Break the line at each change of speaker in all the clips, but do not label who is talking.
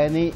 NA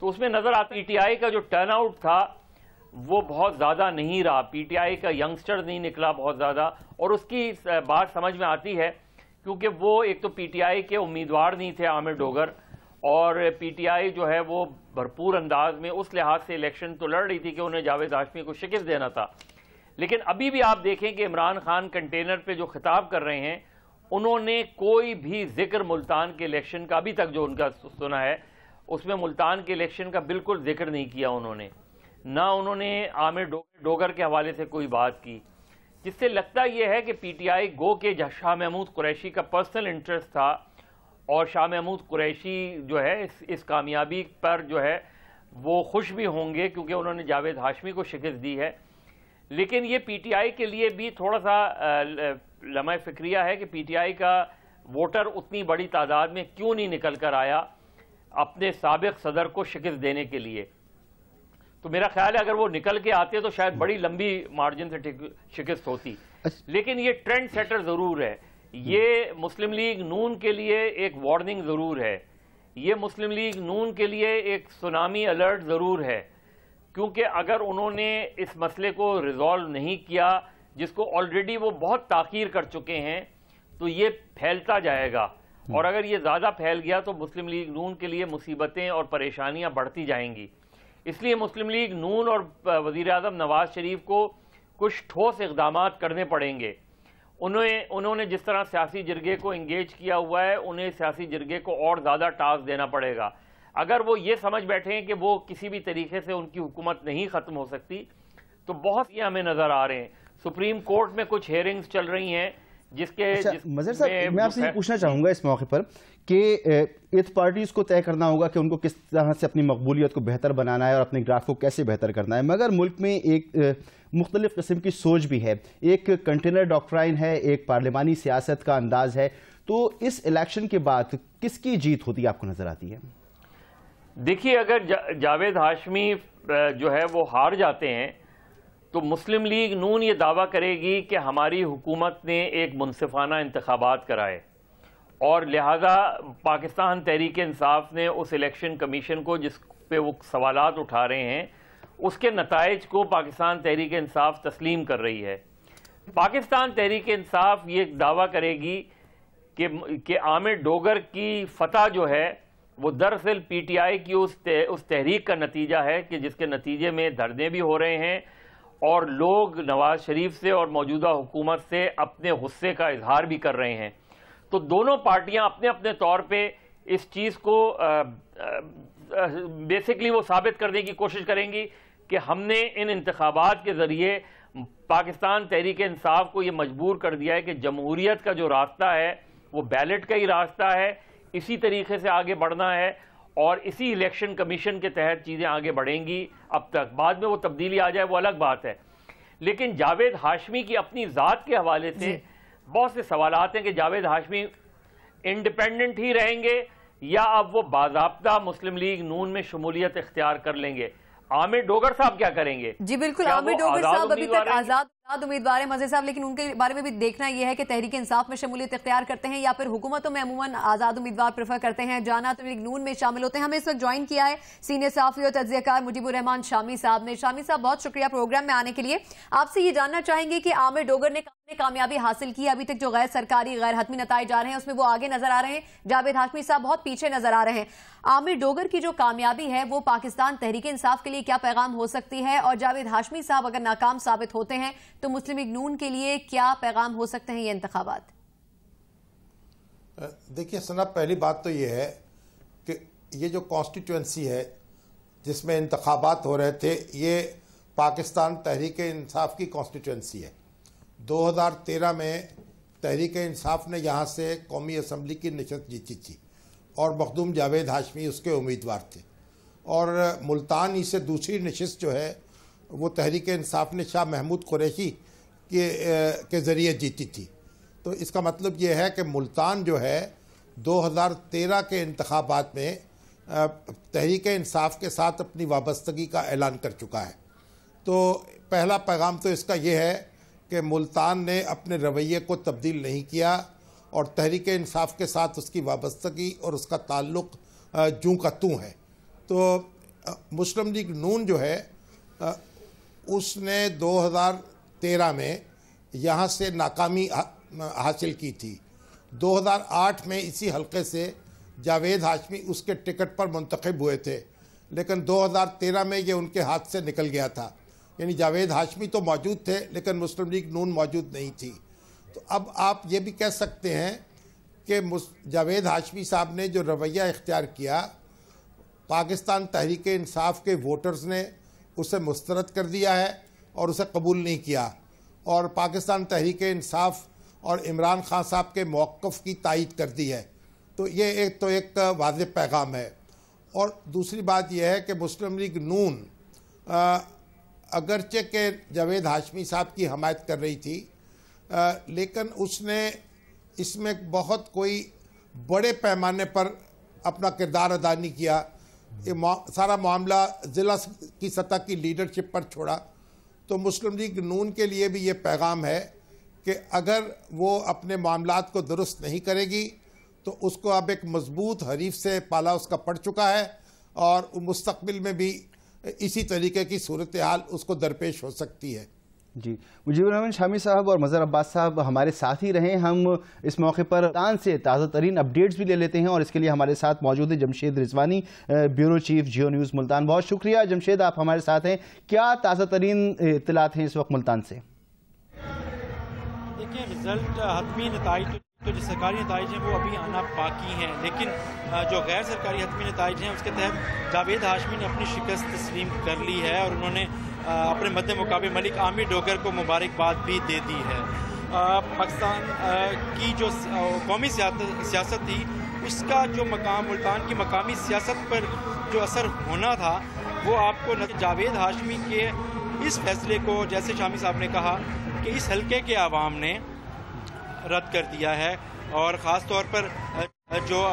تو اس میں نظر آتا پی ٹی آئی کا جو ٹرن آؤٹ تھا وہ بہت زیادہ نہیں رہا. پی ٹی آئی کا ینگسٹر نہیں نکلا بہت زیادہ, اور اس کی بات سمجھ میں آتی ہے کیونکہ وہ ایک تو پی ٹی آئی کے امیدوار نہیں تھے عامر ڈوگر, اور پی ٹی آئی جو ہے وہ بھرپور انداز میں اس لحاظ سے الیکشن تو لڑ رہی تھی کہ انہیں جاوید ہاشمی کو شکست دینا تھا. لیکن ابھی بھی آپ دیکھیں کہ عمران خان کنٹینر پہ جو خطاب کر رہے ہیں انہوں نے کوئی بھی ذکر ملتان کے الیکشن کا ابھی تک جو ان کا سنا ہے اس میں ملتان کے الیکشن کا بالکل ذکر نہیں کیا انہوں نے, نہ انہوں نے عامر ڈوگر کے حوالے سے کوئی بات کی, جس سے لگتا یہ ہے کہ پی ٹی آئی گو کہ شاہ محمود قریشی کا پرسنل انٹرسٹ تھا, اور شاہ محمود قریشی جو ہے اس کامیابی پر جو ہے وہ خوش بھی ہوں گے کیونکہ انہوں نے جاوید ہاشمی کو شکست دی ہے. لیکن یہ پی ٹی آئی کے لیے بھی تھوڑا سا لمحہ فکریہ ہے کہ پی ٹی آئی کا ووٹر اتنی بڑی تعداد میں کیوں نہیں نکل کر آیا اپنے سابق صدر کو شکست دینے کے لیے. تو میرا خیال ہے اگر وہ نکل کے آتے تو شاید بڑی لمبی مارجن سے شکست ہوتی. لیکن یہ ٹرینڈ سیٹر ضرور ہے, یہ مسلم لیگ نون کے لیے ایک وارننگ ضرور ہے, یہ مسلم لیگ نون کے لیے ایک سونامی الرٹ ضرور ہے, کیونکہ اگر انہوں نے اس مسئلے کو ریزالو نہیں کیا جس کو آلریڈی وہ بہت تاخیر کر چکے ہیں تو یہ پھیلتا جائے گا, اور اگر یہ زیادہ پھیل گیا تو مسلم لیگ نون کے لیے مصیبتیں اور پریشانیاں بڑھتی جائیں گی. اس لیے مسلم لیگ نون اور وزیر اعظم نواز شریف کو کچھ ٹھوس اقدامات کرنے پڑیں گے. انہوں نے جس طرح سیاسی جرگے کو انگیج کیا ہوا ہے انہیں سیاسی جرگے کو اور زیادہ ٹاسک دینا پڑے گا. اگر وہ یہ سمجھ بیٹھے ہیں کہ وہ کسی بھی طریقے سے ان کی حکومت نہیں ختم ہو سکتی تو بہت یہ ہمیں نظر آ رہے ہیں. سپریم کورٹ میں کچھ ہیئرنگز چل رہی ہیں جس کے
مظہر صاحب میں آپ سے یہ پوچھنا چاہوں گا اس موقع پر کہ ایتھ پارٹیز کو طے کرنا ہوگا کہ ان کو کس طرح سے اپنی مقبولیت کو بہتر بنانا ہے اور اپنے گراف کو کیسے بہتر کرنا ہے, مگر ملک میں ایک مختلف قسم کی سوچ بھی ہے, ایک کنٹینر ڈاکٹرائن ہے, ایک پارلیمانی سیاست کا انداز ہے. تو اس الیکشن کے بعد کس کی جیت ہوتی آپ کو نظر آتی ہے؟
دیکھیے اگر جاوید ہاشمی جو ہے وہ ہار جاتے ہیں تو مسلم لیگ نون یہ دعویٰ کرے گی کہ ہماری حکومت نے ایک منصفانہ انتخابات کرائے, اور لہذا پاکستان تحریک انصاف نے اس الیکشن کمیشن کو جس پہ وہ سوالات اٹھا رہے ہیں اس کے نتائج کو پاکستان تحریک انصاف تسلیم کر رہی ہے. پاکستان تحریک انصاف یہ دعویٰ کرے گی کہ عامر ڈوگر کی فتح جو ہے وہ دراصل پی ٹی آئی کی اس تحریک کا نتیجہ ہے کہ جس کے نتیجے میں دھرنے بھی ہو رہے ہیں اور لوگ نواز شریف سے اور موجودہ حکومت سے اپنے غصے کا اظہار بھی کر رہے ہیں. تو دونوں پارٹیاں اپنے اپنے طور پہ اس چیز کو بیسکلی وہ ثابت کرنے کی کوشش کریں گی کہ ہم نے ان انتخابات کے ذریعے پاکستان تحریک انصاف کو یہ مجبور کر دیا ہے کہ جمہوریت کا جو راستہ ہے وہ بیلٹ کا ہی راستہ ہے, اسی طریقے سے آگے بڑھنا ہے اور اسی الیکشن کمیشن کے تحت چیزیں آگے بڑھیں گی. اب تک بعد میں وہ تبدیلی آ جائے وہ الگ بات ہے, لیکن جاوید ہاشمی کی اپنی ذات کے حوالے سے بہت سے سوالات ہیں کہ جاوید ہاشمی انڈیپینڈنٹ ہی رہیں گے یا اب وہ باضابطہ مسلم لیگ نون میں شمولیت اختیار کر لیں گے. عامر ڈوگر صاحب کیا کریں گے؟
جی بالکل, عامر ڈوگر صاحب ابھی تک آزاد امیدوار ہیں مظہر صاحب, لیکن ان کے بارے میں بھی دیکھنا یہ ہے کہ تحریک انصاف میں شمولیت اختیار کرتے ہیں یا پھر حکومتوں میں عموماً آزاد امیدوار پریفر کرتے ہیں, جانا تو نون میں شامل ہوتے ہیں. ہمیں اس وقت جوائن کیا ہے سینئر صحافی اور تجزیہ کار مجیب الرحمان شامی صاحب نے. شامی صاحب بہت شکریہ پروگرام میں آنے کے لیے. آپ سے یہ جاننا چاہیں گے کہ عامر ڈوگر نے کامیابی حاصل کی, ابھی تک جو غیر سرکاری غیر حتمی نتائج آ رہے ہیں اس میں وہ آگے نظر آ رہے ہیں, جاوید ہاشمی صاحب بہت پیچھے نظر آ رہے ہیں. عامر ڈوگر کی جو کامیابی ہے وہ پاکستان تحریک انصاف کے لیے کیا پیغام ہو سکتی ہے, اور جاوید ہاشمی صاحب اگر ناکام ثابت ہوتے ہیں تو مسلم لیگ نون کے لیے کیا پیغام ہو سکتے ہیں یہ انتخابات؟
دیکھیے سنا, پہلی بات تو یہ ہے کہ یہ جو کانسٹیٹوئنسی ہے جس میں انتخابات ہو رہے تھے یہ پاکستان تحریک انصاف کی کانسٹیٹوئنسی ہے. 2013 میں تحریک انصاف نے یہاں سے قومی اسمبلی کی نشست جیتی تھی اور مخدوم جاوید ہاشمی اس کے امیدوار تھے, اور ملتان ہی سے دوسری نشست جو ہے وہ تحریک انصاف نے شاہ محمود قریشی کے ذریعے جیتی تھی. تو اس کا مطلب یہ ہے کہ ملتان جو ہے 2013 کے انتخابات میں تحریک انصاف کے ساتھ اپنی وابستگی کا اعلان کر چکا ہے. تو پہلا پیغام تو اس کا یہ ہے کہ ملتان نے اپنے رویے کو تبدیل نہیں کیا اور تحریک انصاف کے ساتھ اس کی وابستگی اور اس کا تعلق جوں کا توں ہے. تو مسلم لیگ نون جو ہے اس نے 2013 میں یہاں سے ناکامی حاصل کی تھی. 2008 میں اسی حلقے سے جاوید ہاشمی اس کے ٹکٹ پر منتخب ہوئے تھے، لیکن 2013 میں یہ ان کے ہاتھ سے نکل گیا تھا. یعنی جاوید ہاشمی تو موجود تھے لیکن مسلم لیگ نون موجود نہیں تھی. تو اب آپ یہ بھی کہہ سکتے ہیں کہ جاوید ہاشمی صاحب نے جو رویہ اختیار کیا، پاکستان تحریک انصاف کے ووٹرز نے اسے مسترد کر دیا ہے اور اسے قبول نہیں کیا، اور پاکستان تحریک انصاف اور عمران خان صاحب کے موقف کی تائید کر دی ہے. تو یہ ایک واضح پیغام ہے. اور دوسری بات یہ ہے کہ مسلم لیگ نون اگرچہ کہ جاوید ہاشمی صاحب کی حمایت کر رہی تھی، لیکن اس نے اس میں بہت کوئی بڑے پیمانے پر اپنا کردار ادا نہیں کیا. یہ سارا معاملہ ضلع کی سطح کی لیڈرشپ پر چھوڑا. تو مسلم لیگ نون کے لیے بھی یہ پیغام ہے کہ اگر وہ اپنے معاملات کو درست نہیں کرے گی تو اس کو اب ایک مضبوط حریف سے پالا اس کا پڑ چکا ہے، اور مستقبل میں بھی اسی طریقے کی صورتحال اس کو درپیش ہو سکتی ہے.
جی، مجیب الرحمان شامی صاحب اور مظہر عباس صاحب ہمارے ساتھ ہی رہیں. ہم اس موقع پر ملتان سے تازہ ترین اپڈیٹس بھی لے لیتے ہیں، اور اس کے لیے ہمارے ساتھ موجود ہے Jamshed Rizwani, bureau chief Geo News Multan. بہت شکریہ جمشید، آپ ہمارے ساتھ ہیں. کیا تازہ ترین اطلاعات ہیں اس وقت ملتان سے؟
دیکھیں، رزلٹ حتمی نتائج تو جو سرکاری نتائج ہیں وہ ابھی آنا باقی ہیں، لیکن جو غیر سرکاری حتمی نتائج ہیں اس کے تحت جاوید ہاشمی نے اپنی شکست تسلیم کر لی ہے، اور انہوں نے اپنے مد مقابل ملک عامر ڈوگر کو مبارکباد بھی دے دی ہے. پاکستان کی جو قومی سیاست تھی اس کا جو ملتان کی مقامی سیاست پر جو اثر ہونا تھا وہ آپ کو جاوید ہاشمی کے اس فیصلے کو، جیسے شامی صاحب نے کہا کہ اس حلقے کے عوام نے رد کر دیا ہے. اور خاص طور پر جو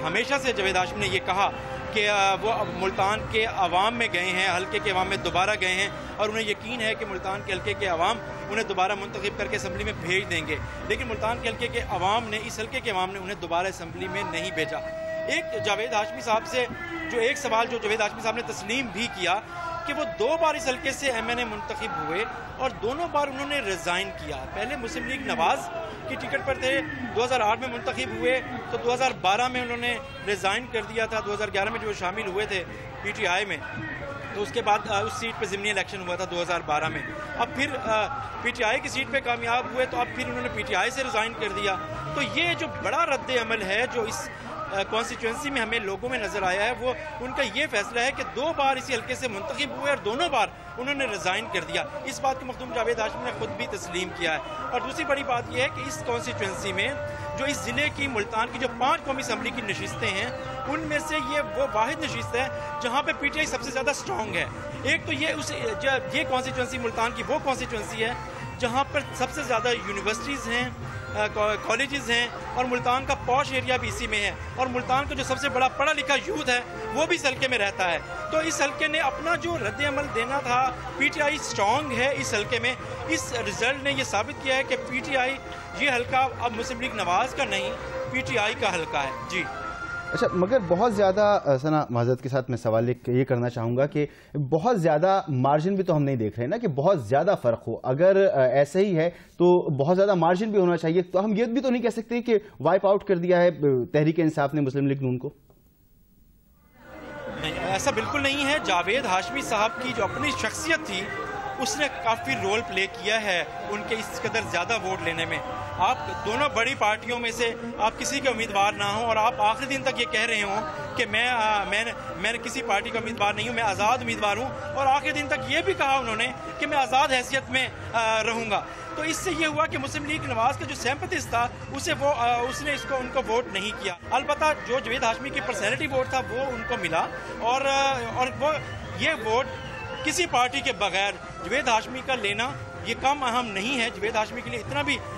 ہمیشہ سے جاوید ہاشمی نے یہ کہا کہ وہ ملتان کے عوام میں گئے ہیں، حلقے کے عوام میں دوبارہ گئے ہیں، اور انہیں یقین ہے کہ ملتان کے حلقے کے عوام انہیں دوبارہ منتخب کر کے اسمبلی میں بھیج دیں گے. لیکن ملتان کے حلقے کے عوام نے، اس حلقے کے عوام نے انہیں دوبارہ اسمبلی میں نہیں بھیجا. ایک جاوید ہاشمی صاحب سے جو ایک سوال جو جاوید ہاشمی صاحب نے تسلیم بھی کیا کہ وہ 2 بار اس حلقے سے ایم این اے منتخب ہوئے اور دونوں بار انہوں نے ریزائن کیا. پہلے مسلم لیگ نواز کی ٹکٹ پر تھے، 2008 میں منتخب ہوئے تو 2012 میں انہوں نے ریزائن کر دیا تھا. 2011 میں جو شامل ہوئے تھے پی ٹی آئی میں، تو اس کے بعد اس سیٹ پہ ضمنی الیکشن ہوا تھا 2012 میں. اب پھر پی ٹی آئی کی سیٹ پہ کامیاب ہوئے تو اب پھر انہوں نے پی ٹی آئی سے ریزائن کر دیا. تو یہ جو بڑا رد عمل ہے جو اس کانسٹیچوئنسی میں ہمیں لوگوں میں نظر آیا ہے، وہ ان کا یہ فیصلہ ہے کہ 2 بار اسی حلقے سے منتخب ہوئے اور دونوں بار انہوں نے ریزائن کر دیا. اس بات کو مخدوم جاوید ہاشمی نے خود بھی تسلیم کیا ہے. اور دوسری بڑی بات یہ ہے کہ اس کانسٹیچوئنسی میں جو اس ضلع کی ملتان کی جو 5 قومی اسمبلی کی نشستیں ہیں، ان میں سے یہ وہ واحد نشست ہے جہاں پہ پی ٹی آئی سب سے زیادہ سٹرونگ ہے. ایک تو یہ کانسٹیچوئنسی ملتان کی وہ کانسٹیچوئنسی ہے جہاں پر سب سے زیادہ یونیورسٹیز ہیں، کالجز ہیں، اور ملتان کا پوش ایریا بھی اسی میں ہے، اور ملتان کا جو سب سے بڑا پڑھا لکھا یوتھ ہے وہ بھی اس حلقے میں رہتا ہے. تو اس حلقے نے اپنا جو رد عمل دینا تھا، پی ٹی آئی سٹرونگ ہے اس حلقے میں. اس رزلٹ نے یہ ثابت کیا ہے کہ پی ٹی آئی یہ حلقہ اب مسلم لیگ نواز کا نہیں، پی ٹی آئی کا حلقہ ہے. جی
اچھا، مگر بہت زیادہ سنا معذرت کے ساتھ میں سوال یہ کرنا چاہوں گا کہ بہت زیادہ مارجن بھی تو ہم نہیں دیکھ رہے نا کہ بہت زیادہ فرق ہو. اگر ایسا ہی ہے تو بہت زیادہ مارجن بھی ہونا چاہیے. تو ہم یہ بھی تو نہیں کہہ سکتے کہ وائپ آؤٹ کر دیا ہے تحریک انصاف نے مسلم لیگ نون کو.
نہیں، ایسا بالکل نہیں ہے. جاوید ہاشمی صاحب کی جو اپنی شخصیت تھی اس نے کافی رول پلے کیا ہے ان کے اس قدر زیادہ ووٹ لینے میں. آپ دونوں بڑی پارٹیوں میں سے آپ کسی کے امیدوار نہ ہوں اور آپ آخری دن تک یہ کہہ رہے ہوں کہ میں کسی پارٹی کا امیدوار نہیں ہوں، میں آزاد امیدوار ہوں، اور آخری دن تک یہ بھی کہا انہوں نے کہ میں آزاد حیثیت میں رہوں گا. تو اس سے یہ ہوا کہ مسلم لیگ نواز کا جو سیمپتھز تھا اس نے ان کو ووٹ نہیں کیا. البتہ جو جاوید ہاشمی کی پرسنالٹی ووٹ تھا وہ ان کو ملا، اور وہ یہ ووٹ کسی پارٹی کے بغیر جاوید ہاشمی کا لینا یہ کم اہم نہیں ہے. جاوید ہاشمی کے لیے اتنا بھی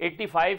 85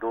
2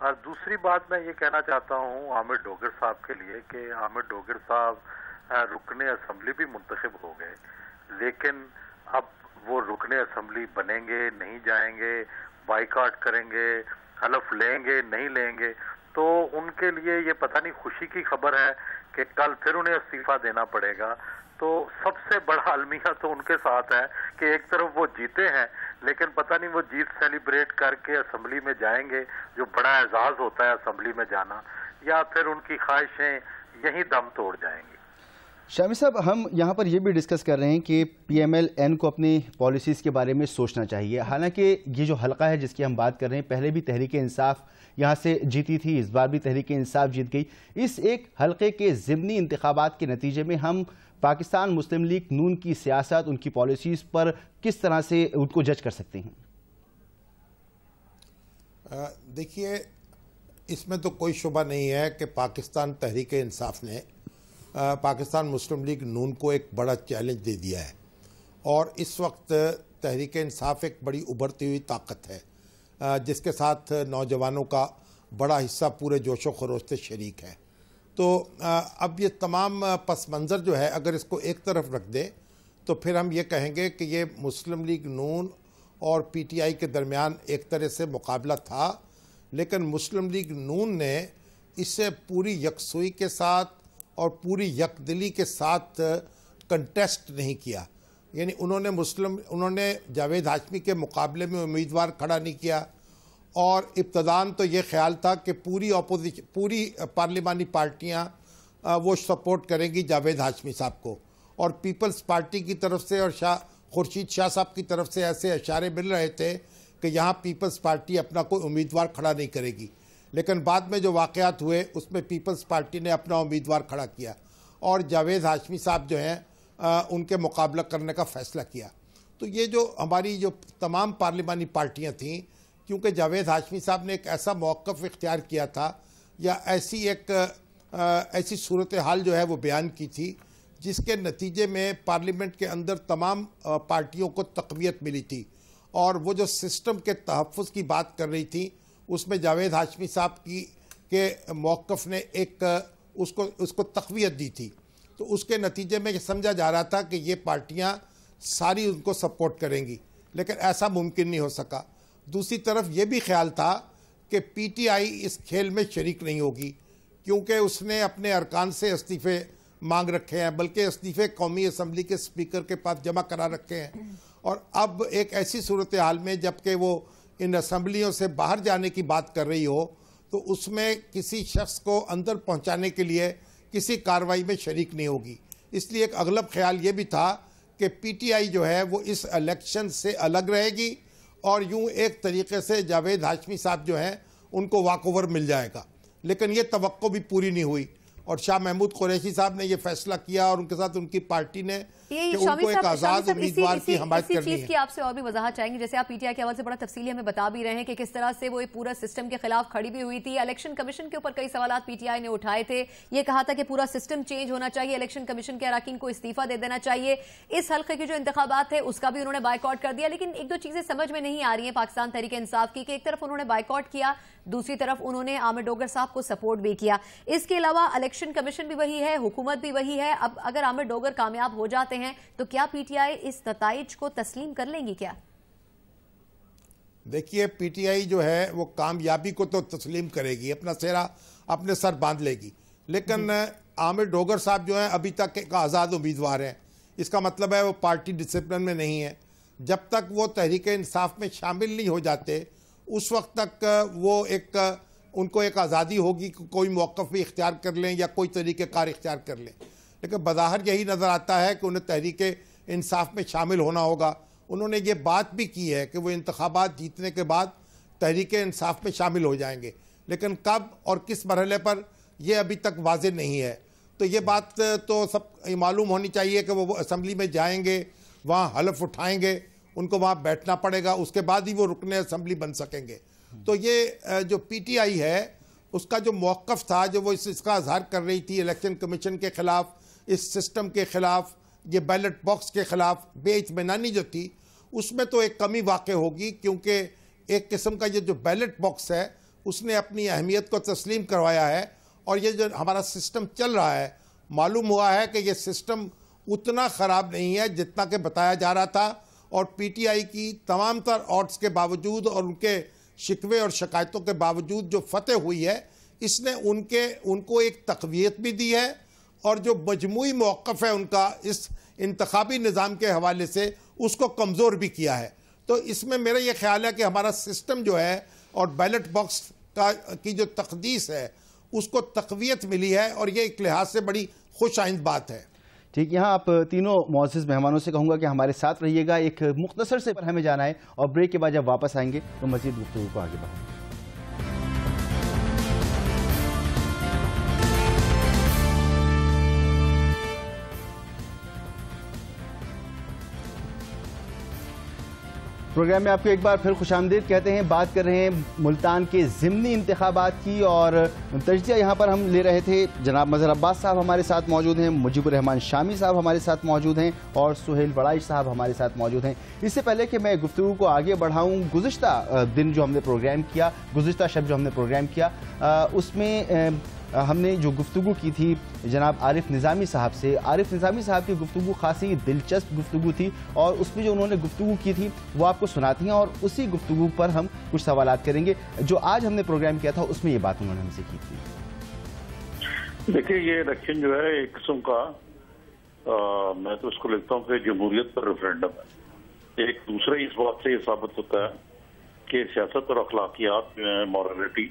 اور دوسری بات میں یہ کہنا چاہتا ہوں عامر ڈوگر صاحب کے لیے کہ عامر ڈوگر صاحب رکن اسمبلی بھی منتخب ہو گئے، لیکن اب وہ رکن اسمبلی بنیں گے نہیں جائیں گے، بائیکاٹ کریں گے، حلف لیں گے نہیں لیں گے، تو ان کے لیے یہ پتہ نہیں خوشی کی خبر ہے کہ کل پھر انہیں استعفیٰ دینا پڑے گا۔ تو سب سے بڑا المیہ تو ان کے ساتھ ہے کہ ایک طرف وہ جیتے ہیں لیکن پتہ نہیں وہ جیت سیلیبریٹ کر کے اسمبلی میں جائیں گے، جو بڑا اعزاز ہوتا ہے اسمبلی میں جانا، یا پھر ان کی خواہشیں یہیں دم توڑ جائیں گی۔
شامی صاحب، ہم یہاں پر یہ بھی ڈسکس کر رہے ہیں کہ پی ایم ایل این کو اپنی پالیسیز کے بارے میں سوچنا چاہیے، حالانکہ یہ جو حلقہ ہے جس کی ہم بات کر رہے ہیں پہلے بھی تحریک انصاف یہاں سے جیتی تھی، اس بار بھی تحریک انصاف جیت گئی۔ اس ایک حلقے کے ضمنی انتخابات کے نتیجے میں ہم پاکستان مسلم لیگ نون کی سیاست، ان کی پالیسیز پر کس طرح سے ان کو جج کر سکتے ہیں؟
دیکھیے، اس میں تو کوئی شبہ نہیں ہے کہ پاکستان تحریک انصاف نے پاکستان مسلم لیگ نون کو ایک بڑا چیلنج دے دیا ہے، اور اس وقت تحریک انصاف ایک بڑی ابھرتی ہوئی طاقت ہے جس کے ساتھ نوجوانوں کا بڑا حصہ پورے جوش و خروش سے شریک ہے۔ تو اب یہ تمام پس منظر جو ہے اگر اس کو ایک طرف رکھ دے تو پھر ہم یہ کہیں گے کہ یہ مسلم لیگ نون اور پی ٹی آئی کے درمیان ایک طرح سے مقابلہ تھا، لیکن مسلم لیگ نون نے اسے پوری یکسوئی کے ساتھ اور پوری یکدلی کے ساتھ کنٹیسٹ نہیں کیا، یعنی انہوں نے جاوید ہاشمی کے مقابلے میں امیدوار کھڑا نہیں کیا، اور ابتداً تو یہ خیال تھا کہ پوری پارلیمانی پارٹیاں وہ سپورٹ کریں گی جاوید ہاشمی صاحب کو، اور پیپلز پارٹی کی طرف سے اور خورشید شاہ صاحب کی طرف سے ایسے اشارے مل رہے تھے کہ یہاں پیپلز پارٹی اپنا کوئی امیدوار کھڑا نہیں کرے گی، لیکن بعد میں جو واقعات ہوئے اس میں پیپلز پارٹی نے اپنا امیدوار کھڑا کیا اور جاوید ہاشمی صاحب جو ہیں ان کے مقابلہ کرنے کا فیصلہ کیا۔ تو یہ جو ہماری جو تمام پارلیمانی پارٹیاں تھیں، کیونکہ جاوید ہاشمی صاحب نے ایک ایسا موقف اختیار کیا تھا یا ایسی صورتحال جو ہے وہ بیان کی تھی جس کے نتیجے میں پارلیمنٹ کے اندر تمام پارٹیوں کو تقویت ملی تھی، اور وہ جو سسٹم کے تحفظ کی بات کر رہی تھی اس میں جاوید ہاشمی صاحب کے موقف نے اس کو تقویت دی تھی۔ تو اس کے نتیجے میں یہ سمجھا جا رہا تھا کہ یہ پارٹیاں ساری ان کو سپورٹ کریں گی، لیکن ایسا ممکن نہیں ہو سکا۔ دوسری طرف یہ بھی خیال تھا کہ پی ٹی آئی اس کھیل میں شریک نہیں ہوگی، کیونکہ اس نے اپنے ارکان سے استعفے مانگ رکھے ہیں، بلکہ استعفے قومی اسمبلی کے اسپیکر کے پاس جمع کرا رکھے ہیں، اور اب ایک ایسی صورتحال میں جبکہ وہ ان اسمبلیوں سے باہر جانے کی بات کر رہی ہو تو اس میں کسی شخص کو اندر پہنچانے کے لیے کسی کارروائی میں شریک نہیں ہوگی۔ اس لیے ایک اغلب خیال یہ بھی تھا کہ پی ٹی آئی جو ہے وہ اس الیکشن سے الگ رہے گی، اور یوں ایک طریقے سے جاوید ہاشمی صاحب جو ہیں ان کو واک اوور مل جائے گا، لیکن یہ توقع بھی پوری نہیں ہوئی، اور شاہ محمود قریشی صاحب نے یہ فیصلہ کیا اور ان کے ساتھ ان کی پارٹی نے کہ ان کو ایک آزاد امیدوار کی حمایت کرنی ہے۔
چیز کی آپ سے اور بھی وضاحت چاہیں گے، جیسے آپ پی ٹی آئی کے حوالے سے بڑا تفصیلی ہمیں بتا بھی رہے ہیں کہ کس طرح سے وہ پورا سسٹم کے خلاف کھڑی بھی ہوئی تھی۔ الیکشن کمیشن کے اوپر کئی سوالات پی ٹی آئی نے اٹھائے تھے، یہ کہا تھا کہ پورا سسٹم چینج ہونا چاہیے، الیکشن کمیشن کے اراکین کو استعفیٰ دے دینا چاہیے۔ اس حلقے کے جو انتخابات تھے اس کا بھی انہوں نے بائیکاٹ کر دیا، لیکن ایک دو چیزیں سمجھ میں نہیں آ رہی ہیں پاکستان تحریک انصاف کی، کہ ایک طرف انہوں نے بائیکاٹ کیا، دوسری طرف انہوں نے عامر ڈوگر صاحب کو سپورٹ بھی کیا۔ اس کے علاوہ الیکشن کمیشن بھی وہی ہے، حکومت بھی وہی ہے۔ اب اگر عامر ڈوگر کامیاب ہو جاتے ہیں تو کیا پی ٹی آئی اس نتائج کو تسلیم کر لیں گی؟ کیا
دیکھیے، پی ٹی آئی جو ہے وہ کامیابی کو تو تسلیم کرے گی، اپنا سہرا اپنے سر باندھ لے گی، لیکن عامر ڈوگر صاحب جو ہیں ابھی تک ایک آزاد امیدوار ہیں، اس کا مطلب ہے وہ پارٹی ڈسپلن میں نہیں ہے۔ جب تک وہ تحریک انصاف میں شامل نہیں ہو جاتے اس وقت تک وہ ان کو ایک آزادی ہوگی کہ کوئی موقف بھی اختیار کر لیں یا کوئی طریقہ کار اختیار کر لیں، لیکن بظاہر یہی نظر آتا ہے کہ انہیں تحریک انصاف میں شامل ہونا ہوگا۔ انہوں نے یہ بات بھی کی ہے کہ وہ انتخابات جیتنے کے بعد تحریک انصاف میں شامل ہو جائیں گے، لیکن کب اور کس مرحلے پر یہ ابھی تک واضح نہیں ہے۔ تو یہ بات تو سب معلوم ہونی چاہیے کہ وہ اسمبلی میں جائیں گے، وہاں حلف اٹھائیں گے، ان کو وہاں بیٹھنا پڑے گا، اس کے بعد ہی وہ رکن اسمبلی بن سکیں گے۔ تو یہ جو پی ٹی آئی ہے اس کا جو موقف تھا، جو وہ اس کا اظہار کر رہی تھی الیکشن کمیشن کے خلاف، اس سسٹم کے خلاف، یہ بیلٹ باکس کے خلاف بے اطمینانی جو تھی، اس میں تو ایک کمی واقع ہوگی، کیونکہ ایک قسم کا یہ جو بیلٹ باکس ہے اس نے اپنی اہمیت کو تسلیم کروایا ہے، اور یہ جو ہمارا سسٹم چل رہا ہے معلوم ہوا ہے کہ یہ سسٹم اتنا خراب نہیں ہے جتنا کہ بتایا جا رہا تھا، اور پی ٹی آئی کی تمام تر آڈز کے باوجود اور ان کے شکوے اور شکایتوں کے باوجود جو فتح ہوئی ہے اس نے ان کو ایک تقویت بھی دی ہے، اور جو مجموعی موقف ہے ان کا اس انتخابی نظام کے حوالے سے اس کو کمزور بھی کیا ہے۔ تو اس میں میرا یہ خیال ہے کہ ہمارا سسٹم جو ہے اور بیلٹ باکس کی جو تقدیس ہے اس کو تقویت ملی ہے، اور یہ ایک لحاظ سے بڑی خوش آئند بات ہے۔
ٹھیک، یہاں آپ تینوں معزز مہمانوں سے کہوں گا کہ ہمارے ساتھ رہیے گا، ایک مختصر سے پر ہمیں جانا ہے، اور بریک کے بعد جب واپس آئیں گے تو مزید گفتگو کو آگے بڑھائیں گے۔ پروگرام میں آپ کو ایک بار پھر خوش آمدید کہتے ہیں۔ بات کر رہے ہیں ملتان کے ضمنی انتخابات کی، اور تجزیہ یہاں پر ہم لے رہے تھے۔ جناب مظہر عباس صاحب ہمارے ساتھ موجود ہیں، مجیب الرحمان شامی صاحب ہمارے ساتھ موجود ہیں، اور سہیل بڑائش صاحب ہمارے ساتھ موجود ہیں۔ اس سے پہلے کہ میں گفتگو کو آگے بڑھاؤں، گزشتہ دن جو ہم نے پروگرام کیا، گزشتہ شب جو ہم نے پروگرام کیا، اس میں ہم نے جو گفتگو کی تھی جناب عارف نظامی صاحب سے، عارف نظامی صاحب کی گفتگو خاصی دلچسپ گفتگو تھی، اور اس میں جو انہوں نے گفتگو کی تھی وہ آپ کو سناتی ہیں، اور اسی گفتگو پر ہم کچھ سوالات کریں گے۔ جو آج ہم نے پروگرام کیا تھا اس میں یہ بات انہوں نے ہم سے کی تھی۔
دیکھیے، یہ الیکشن جو ہے ایک قسم کا میں تو اس کو لکھتا ہوں کہ جمہوریت پر ریفرینڈم ہے۔ ایک دوسرا اس بات سے یہ ثابت ہوتا ہے کہ سیاست اور اخلاقیات جو ہیں، مورالٹی،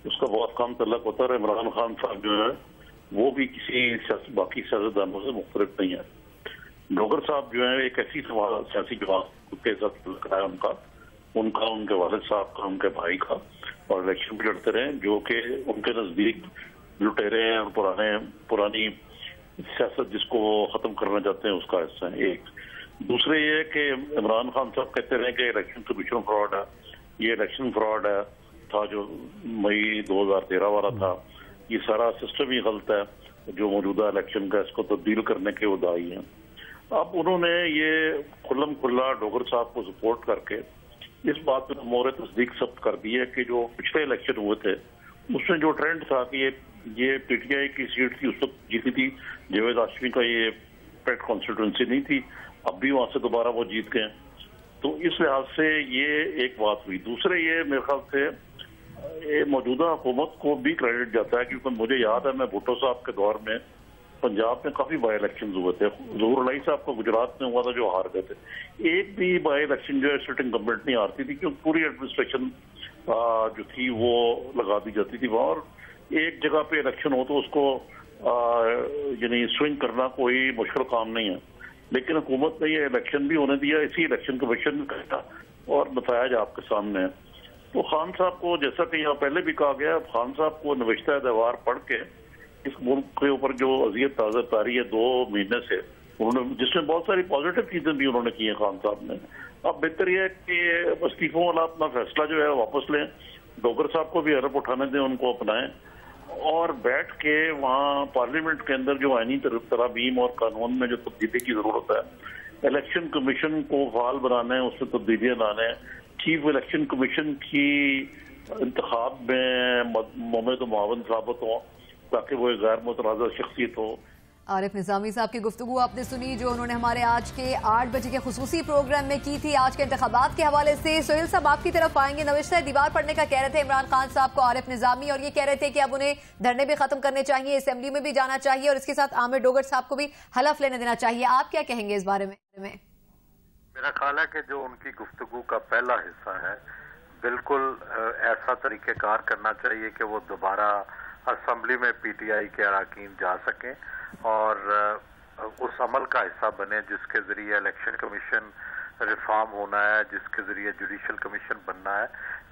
اس کا بہت کم تعلق ہوتا ہے۔ عمران خان صاحب جو ہے وہ بھی کسی باقی سیاستدانوں سے مختلف نہیں ہے۔ ڈوگر صاحب جو ہے ایک ایسی سیاسی جماعت کے ساتھ تعلق رہا ہے ان کا ان کے والد صاحب کا، ان کے بھائی کا، اور الیکشن بھی لڑتے رہے، جو کہ ان کے نزدیک لٹیرے ہیں اور پرانی سیاست جس کو وہ ختم کرنا چاہتے ہیں اس کا حصہ ہے۔ ایک دوسرے یہ ہے کہ عمران خان صاحب کہتے رہے کہ الیکشن کمیشن فراڈ ہے، یہ الیکشن فراڈ ہے تھا جو مئی 2013 والا تھا، یہ سارا سسٹم ہی غلط ہے جو موجودہ الیکشن کا، اس کو تبدیل کرنے کے وہ داعی ہیں۔ اب انہوں نے یہ کھلم کھلا ڈوگر صاحب کو سپورٹ کر کے اس بات پہ مہر تصدیق ثبت کر دی ہے کہ جو پچھلے الیکشن ہوئے تھے اس میں جو ٹرینڈ تھا کہ یہ پی ٹی آئی کی سیٹ تھی، اس وقت جیتی تھی جاوید ہاشمی کا، یہ پیٹ کانسٹیٹوئنسی نہیں تھی، اب بھی وہاں سے دوبارہ وہ جیت گئے، تو اس لحاظ سے یہ ایک بات ہوئی۔ دوسرے یہ میرے خیال سے موجودہ حکومت کو بھی کریڈٹ جاتا ہے، کیونکہ مجھے یاد ہے میں بھٹو صاحب کے دور میں پنجاب میں کافی بائی الیکشن ہوئے تھے، ظہور علائی صاحب کا گجرات میں ہوا تھا جو ہار گئے تھے، ایک بھی بائی الیکشن جو ہے سٹنگ گورنمنٹ نہیں ہارتی تھی کیونکہ پوری ایڈمنسٹریشن جو تھی وہ لگا دی جاتی تھی وہاں، اور ایک جگہ پہ الیکشن ہو تو اس کو یعنی سوئنگ کرنا کوئی مشکل کام نہیں ہے، لیکن حکومت نے یہ الیکشن بھی ہونے دیا، اسی الیکشن کمیشن کا، اور نتائج آپ کے سامنے ہے۔ تو خان صاحب کو جیسا کہ یہاں پہلے بھی کہا گیا، خان صاحب کو نوشتہ دیوار پڑھ کے اس ملک کے اوپر جو اذیت تازہ تاری ہے 2 مہینے سے، انہوں نے جس میں بہت ساری پازیٹیو چیزیں بھی انہوں نے کی ہیں خان صاحب نے، اب بہتر یہ ہے کہ استعفوں والا اپنا فیصلہ جو ہے واپس لیں، ڈوگر صاحب کو بھی حلف اٹھانے دیں، ان کو اپنائیں، اور بیٹھ کے وہاں پارلیمنٹ کے اندر جو آئینی ترامیم اور قانون میں جو تبدیلی کی ضرورت ہے، الیکشن کمیشن کو فعال بنانا ہے، اس میں تبدیلیاں لانا ہے، چیف الیکشن کمیشن کی انتخاب میں ممد و معاون ثابت ہوں تاکہ وہ ایک غیر متنازع شخصیت ہو۔
عارف نظامی صاحب کی گفتگو آپ نے سنی جو انہوں نے ہمارے آج کے 8 بجے کے خصوصی پروگرام میں کی تھی آج کے انتخابات کے حوالے سے۔ سہیل صاحب آپ کی طرف آئیں گے، نوشتہ دیوار پڑھنے کا کہہ رہے تھے عمران خان صاحب کو عارف نظامی، اور یہ کہہ رہے تھے کہ اب انہیں دھرنے بھی ختم کرنے چاہیے، اسمبلی میں بھی جانا چاہیے، اور اس کے ساتھ عامر ڈوگر صاحب کو بھی حلف لینے دینا چاہیے۔ آپ کیا کہیں گے اس بارے میں؟
میرا خیال ہے کہ جو ان کی گفتگو کا پہلا حصہ ہے بالکل ایسا طریقہ کار کرنا چاہیے کہ وہ دوبارہ اسمبلی میں پی ٹی آئی کے اراکین جا سکیں اور اس عمل کا حصہ بنے جس کے ذریعے الیکشن کمیشن ریفارم ہونا ہے، جس کے ذریعے جوڈیشل کمیشن بننا ہے،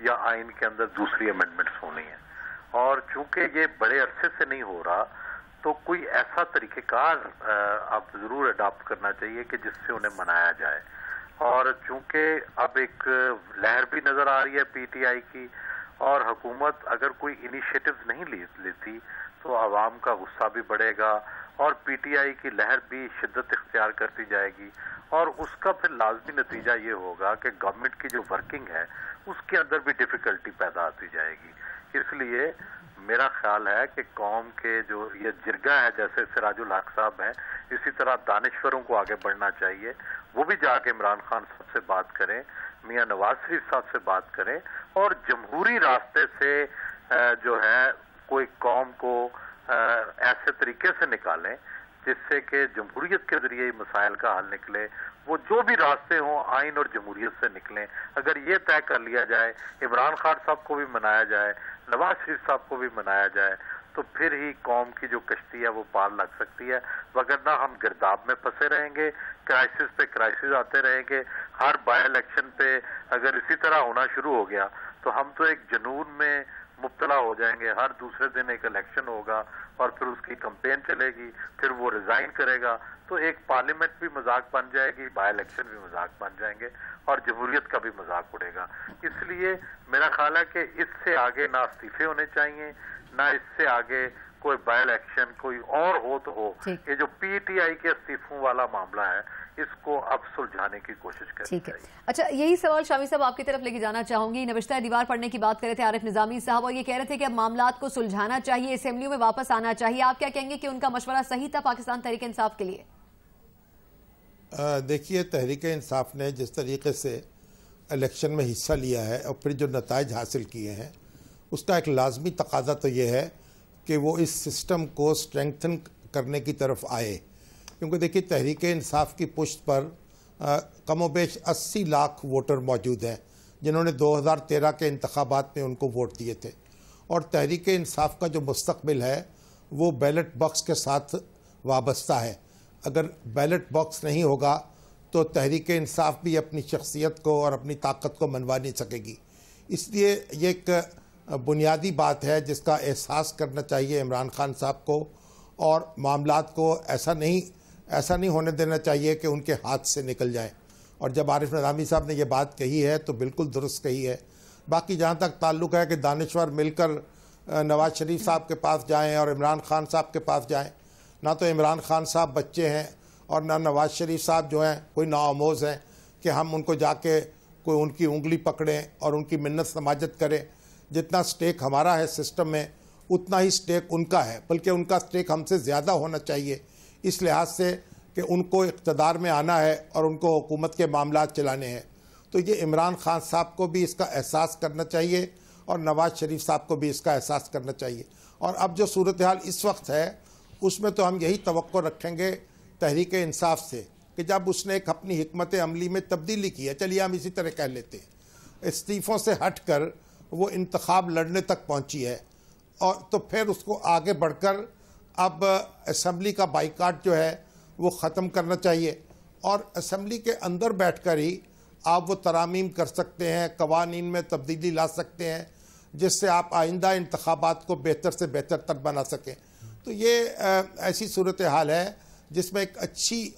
یا آئین کے اندر دوسری امینڈمنٹس ہونی ہیں۔ اور چونکہ یہ بڑے عرصے سے نہیں ہو رہا تو کوئی ایسا طریقہ کار اب ضرور اڈاپٹ کرنا چاہیے کہ جس سے انہیں منایا جائے۔ اور چونکہ اب ایک لہر بھی نظر آ رہی ہے پی ٹی آئی کی، اور حکومت اگر کوئی انیشیٹوز نہیں لیتی تو عوام کا غصہ بھی بڑھے گا اور پی ٹی آئی کی لہر بھی شدت اختیار کرتی جائے گی، اور اس کا پھر لازمی نتیجہ یہ ہوگا کہ گورنمنٹ کی جو ورکنگ ہے اس کے اندر بھی ڈیفیکلٹی پیدا آتی جائے گی، اس لیے میرا خیال ہے کہ قوم کے جو یہ جرگہ ہے جیسے سراج الحق صاحب ہیں، اسی طرح دانشوروں کو آگے بڑھنا چاہیے، وہ بھی جا کے عمران خان صاحب سے بات کریں، میاں نواز شریف صاحب سے بات کریں اور جمہوری راستے سے جو ہے کوئی قوم کو ایسے طریقے سے نکالیں جس سے کہ جمہوریت کے ذریعے مسائل کا حل نکلے۔ وہ جو بھی راستے ہوں آئین اور جمہوریت سے نکلیں۔ اگر یہ طے کر لیا جائے، عمران خان صاحب کو بھی منایا جائے، نواز شریف صاحب کو بھی منایا جائے، تو پھر ہی قوم کی جو کشتی ہے وہ پار لگ سکتی ہے، وگرنہ ہم گرداب میں پھنسے رہیں گے، کرائسس پہ کرائسس آتے رہیں گے۔ ہر بائی الیکشن پہ اگر اسی طرح ہونا شروع ہو گیا تو ہم تو ایک جنون میں مبتلا ہو جائیں گے۔ ہر دوسرے دن ایک الیکشن ہوگا اور پھر اس کی کمپین چلے گی، پھر وہ ریزائن کرے گا، تو ایک پارلیمنٹ بھی مذاق بن جائے گی، بائی الیکشن بھی مذاق بن جائیں گے اور جمہوریت کا بھی مذاق اڑے گا۔ اس لیے میرا خیال ہے کہ اس سے آگے نہ استعفے ہونے چاہیے، نہ اس سے آگے کوئی بائی الیکشن کوئی اور ہو تو ہو۔ یہ جو پی ٹی آئی کے استعفوں والا معاملہ ہے اس کو اب سلجھانے کی کوشش کریں۔
ٹھیک ہے، اچھا یہی سوال شامی صاحب آپ کی طرف لے کے جانا چاہوں گی۔ نوشتہ دیوار پڑھنے کی بات کر رہے تھے عارف نظامی صاحب اور یہ کہہ رہے تھے کہ اب معاملات کو سلجھانا چاہیے، اسمبلیوں میں واپس آنا چاہیے۔ آپ کیا کہیں گے کہ ان کا مشورہ صحیح تھا پاکستان تحریک انصاف کے لیے؟
دیکھیے، تحریک انصاف نے جس طریقے سے الیکشن میں حصہ لیا ہے اور پھر جو نتائج حاصل کیے ہیں اس کا ایک لازمی تقاضا تو یہ ہے کہ وہ اس سسٹم کو سٹرینگتھن کرنے کی طرف آئے، کیونکہ دیکھیے تحریک انصاف کی پشت پر کم و بیش 80 لاکھ ووٹر موجود ہیں جنہوں نے 2013 کے انتخابات میں ان کو ووٹ دیے تھے، اور تحریک انصاف کا جو مستقبل ہے وہ بیلٹ باکس کے ساتھ وابستہ ہے۔ اگر بیلٹ باکس نہیں ہوگا تو تحریک انصاف بھی اپنی شخصیت کو اور اپنی طاقت کو منوا نہیں سکے گی۔ اس لیے یہ ایک بنیادی بات ہے جس کا احساس کرنا چاہیے عمران خان صاحب کو، اور معاملات کو ایسا نہیں ہونے دینا چاہیے کہ ان کے ہاتھ سے نکل جائیں۔ اور جب عارف نظامی صاحب نے یہ بات کہی ہے تو بالکل درست کہی ہے۔ باقی جہاں تک تعلق ہے کہ دانشور مل کر نواز شریف صاحب کے پاس جائیں اور عمران خان صاحب کے پاس جائیں، نہ تو عمران خان صاحب بچے ہیں اور نہ نواز شریف صاحب جو ہیں کوئی ناآموز ہیں کہ ہم ان کو جا کے کوئی ان کی انگلی پکڑیں اور ان کی منت سماجت کریں۔ جتنا سٹیک ہمارا ہے سسٹم میں اتنا ہی سٹیک ان کا ہے، بلکہ ان کا سٹیک ہم سے زیادہ ہونا چاہیے، اس لحاظ سے کہ ان کو اقتدار میں آنا ہے اور ان کو حکومت کے معاملات چلانے ہیں۔ تو یہ عمران خان صاحب کو بھی اس کا احساس کرنا چاہیے اور نواز شریف صاحب کو بھی اس کا احساس کرنا چاہیے۔ اور اب جو صورتحال اس وقت ہے اس میں تو ہم یہی توقع رکھیں گے تحریک انصاف سے کہ جب اس نے ایک اپنی حکمت عملی میں تبدیلی کی ہے، چلیے ہم اسی طرح کہہ لیتے ہیں، استعفوں سے ہٹ کر وہ انتخاب لڑنے تک پہنچی ہے، اور تو پھر اس کو آگے بڑھ کر اب اسمبلی کا بائیکاٹ جو ہے وہ ختم کرنا چاہیے، اور اسمبلی کے اندر بیٹھ کر ہی آپ وہ ترامیم کر سکتے ہیں، قوانین میں تبدیلی لا سکتے ہیں جس سے آپ آئندہ انتخابات کو بہتر سے بہتر تر بنا سکیں۔ تو یہ ایسی صورتحال ہے جس میں ایک